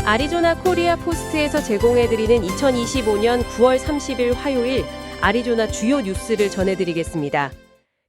아리조나 코리아 포스트에서 제공해드리는 2025년 9월 30일 화요일 아리조나 주요 뉴스를 전해드리겠습니다.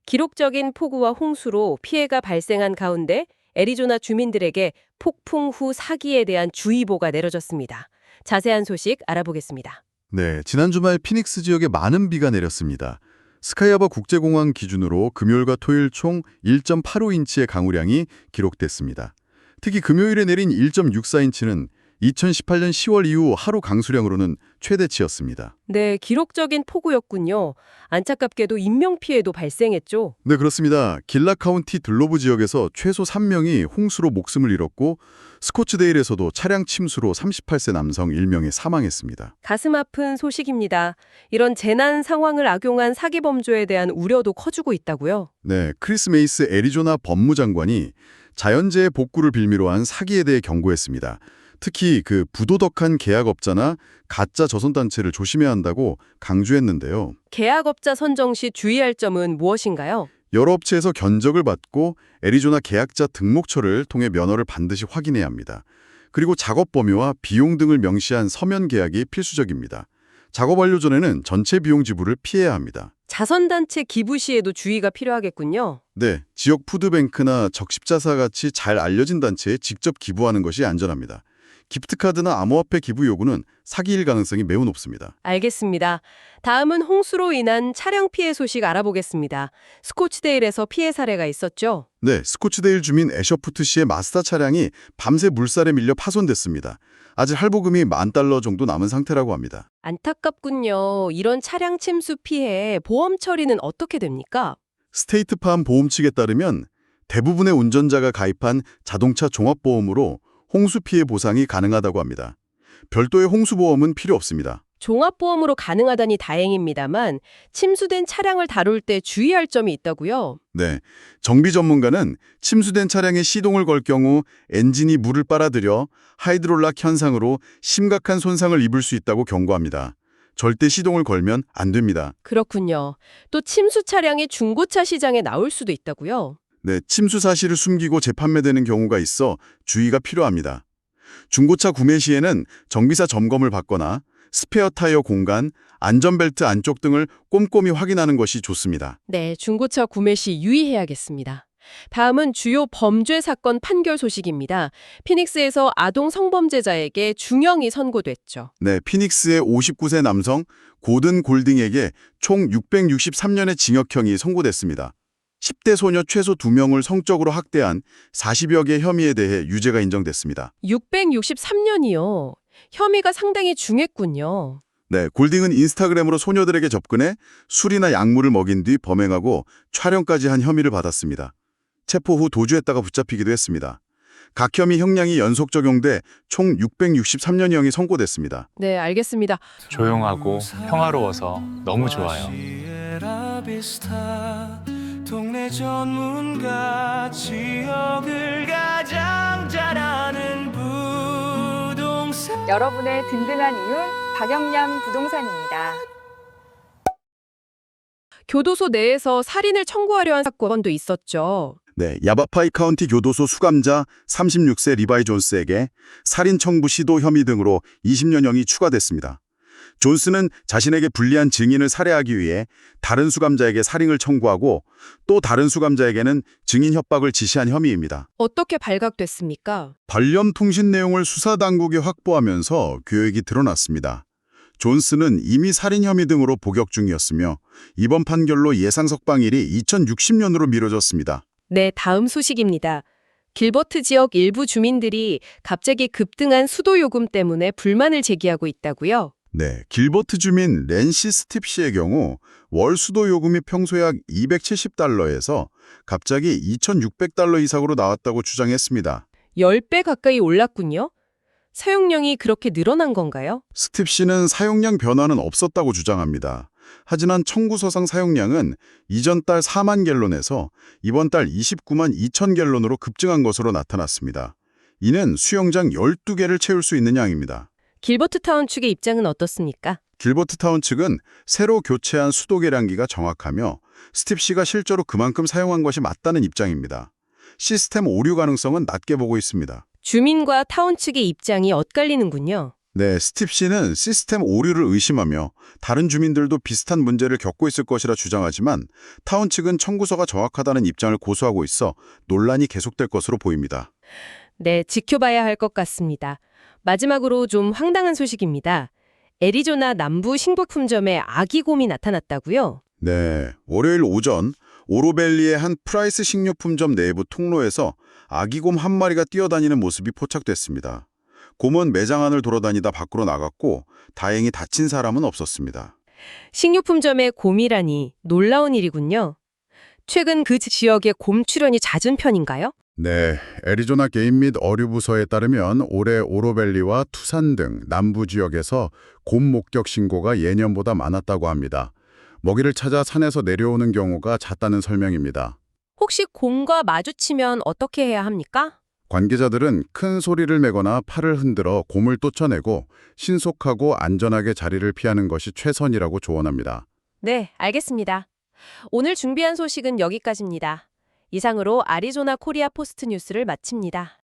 기록적인 폭우와 홍수로 피해가 발생한 가운데 애리조나 주민들에게 폭풍 후 사기에 대한 주의보가 내려졌습니다. 자세한 소식 알아보겠습니다. 네, 지난 주말 피닉스 지역에 많은 비가 내렸습니다. 스카이하버 국제공항 기준으로 금요일과 토요일 총 1.85인치의 강우량이 기록됐습니다. 특히 금요일에 내린 1.64인치는 2018년 10월 이후 하루 강수량으로는 최대치였습니다. 네, 기록적인 폭우였군요. 안타깝게도 인명피해도 발생했죠. 네, 그렇습니다. 길라 카운티 들로브 지역에서 최소 3명이 홍수로 목숨을 잃었고 스코츠데일에서도 차량 침수로 38세 남성 1명이 사망했습니다. 가슴 아픈 소식입니다. 이런 재난 상황을 악용한 사기 범죄에 대한 우려도 커지고 있다고요? 네, 크리스 메이스 애리조나 법무장관이 자연재해 복구를 빌미로 한 사기에 대해 경고했습니다. 특히 부도덕한 계약업자나 가짜 저선단체를 조심해야 한다고 강조했는데요. 계약업자 선정 시 주의할 점은 무엇인가요? 여러 업체에서 견적을 받고 애리조나 계약자 등록처를 통해 면허를 반드시 확인해야 합니다. 그리고 작업 범위와 비용 등을 명시한 서면 계약이 필수적입니다. 작업 완료 전에는 전체 비용 지불을 피해야 합니다. 자선단체 기부 시에도 주의가 필요하겠군요. 네, 지역 푸드뱅크나 적십자사 같이 잘 알려진 단체에 직접 기부하는 것이 안전합니다. 기프트카드나 암호화폐 기부 요구는 사기일 가능성이 매우 높습니다. 알겠습니다. 다음은 홍수로 인한 차량 피해 소식 알아보겠습니다. 스코츠데일에서 피해 사례가 있었죠? 네, 스코츠데일 주민 애셔푸트 씨의 마스다 차량이 밤새 물살에 밀려 파손됐습니다. 아직 할부금이 $10,000 정도 남은 상태라고 합니다. 안타깝군요. 이런 차량 침수 피해 보험 처리는 어떻게 됩니까? 스테이트팜 보험 측에 따르면 대부분의 운전자가 가입한 자동차 종합보험으로 홍수 피해 보상이 가능하다고 합니다. 별도의 홍수보험은 필요 없습니다. 종합보험으로 가능하다니 다행입니다만 침수된 차량을 다룰 때 주의할 점이 있다고요? 네, 정비 전문가는 침수된 차량에 시동을 걸 경우 엔진이 물을 빨아들여 하이드롤락 현상으로 심각한 손상을 입을 수 있다고 경고합니다. 절대 시동을 걸면 안 됩니다. 그렇군요. 또 침수 차량이 중고차 시장에 나올 수도 있다고요? 네, 침수 사실을 숨기고 재판매되는 경우가 있어 주의가 필요합니다. 중고차 구매 시에는 정비사 점검을 받거나 스페어 타이어 공간, 안전벨트 안쪽 등을 꼼꼼히 확인하는 것이 좋습니다. 네, 중고차 구매 시 유의해야겠습니다. 다음은 주요 범죄 사건 판결 소식입니다. 피닉스에서 아동 성범죄자에게 중형이 선고됐죠. 네, 피닉스의 59세 남성 고든 골딩에게 총 663년의 징역형이 선고됐습니다. 10대 소녀 최소 2명을 성적으로 학대한 40여 개 혐의에 대해 유죄가 인정됐습니다. 663년이요. 혐의가 상당히 중했군요. 네, 골딩은 인스타그램으로 소녀들에게 접근해 술이나 약물을 먹인 뒤 범행하고 촬영까지 한 혐의를 받았습니다. 체포 후 도주했다가 붙잡히기도 했습니다. 각 혐의 형량이 연속 적용돼 총 663년형이 선고됐습니다. 네, 알겠습니다. 조용하고 평화로워서 너무 좋아요. 동네 전문가 지역을 가장 잘 아는 부동산 여러분의 든든한 이윤 박영량 부동산입니다. 교도소 내에서 살인을 청구하려 한 사건도 있었죠. 네, 야바파이 카운티 교도소 수감자 36세 리바이 존스에게 살인 청부 시도 혐의 등으로 20년형이 추가됐습니다. 존스는 자신에게 불리한 증인을 살해하기 위해 다른 수감자에게 살인을 청구하고 또 다른 수감자에게는 증인 협박을 지시한 혐의입니다. 어떻게 발각됐습니까? 관련 통신 내용을 수사당국이 확보하면서 교역이 드러났습니다. 존스는 이미 살인 혐의 등으로 복역 중이었으며 이번 판결로 예상 석방일이 2060년으로 미뤄졌습니다. 네, 다음 소식입니다. 길버트 지역 일부 주민들이 갑자기 급등한 수도 요금 때문에 불만을 제기하고 있다고요? 네, 길버트 주민 랜시 스팁 씨의 경우 월 수도 요금이 평소에 약 $270에서 갑자기 $2,600 이상으로 나왔다고 주장했습니다. 10배 가까이 올랐군요. 사용량이 그렇게 늘어난 건가요? 스팁 씨는 사용량 변화는 없었다고 주장합니다. 하지만 청구서상 사용량은 이전 달 4만 갤론에서 이번 달 29만 2천 갤론으로 급증한 것으로 나타났습니다. 이는 수영장 12개를 채울 수 있는 양입니다. 길버트 타운 측의 입장은 어떻습니까? 길버트 타운 측은 새로 교체한 수도 계량기가 정확하며 스팁 씨가 실제로 그만큼 사용한 것이 맞다는 입장입니다. 시스템 오류 가능성은 낮게 보고 있습니다. 주민과 타운 측의 입장이 엇갈리는군요. 네, 스팁 씨는 시스템 오류를 의심하며 다른 주민들도 비슷한 문제를 겪고 있을 것이라 주장하지만 타운 측은 청구서가 정확하다는 입장을 고수하고 있어 논란이 계속될 것으로 보입니다. 네, 지켜봐야 할 것 같습니다. 마지막으로 좀 황당한 소식입니다. 애리조나 남부 식료품점에 아기곰이 나타났다고요? 네, 월요일 오전 오로밸리의 한 프라이스 식료품점 내부 통로에서 아기곰 한 마리가 뛰어다니는 모습이 포착됐습니다. 곰은 매장 안을 돌아다니다 밖으로 나갔고 다행히 다친 사람은 없었습니다. 식료품점에 곰이라니 놀라운 일이군요. 최근 그 지역에 곰 출현이 잦은 편인가요? 네, 애리조나 게임 및 어류 부서에 따르면 올해 오로밸리와 투산 등 남부 지역에서 곰 목격 신고가 예년보다 많았다고 합니다. 먹이를 찾아 산에서 내려오는 경우가 잦다는 설명입니다. 혹시 곰과 마주치면 어떻게 해야 합니까? 관계자들은 큰 소리를 내거나 팔을 흔들어 곰을 쫓아내고 신속하고 안전하게 자리를 피하는 것이 최선이라고 조언합니다. 네, 알겠습니다. 오늘 준비한 소식은 여기까지입니다. 이상으로 아리조나 코리아 포스트 뉴스를 마칩니다.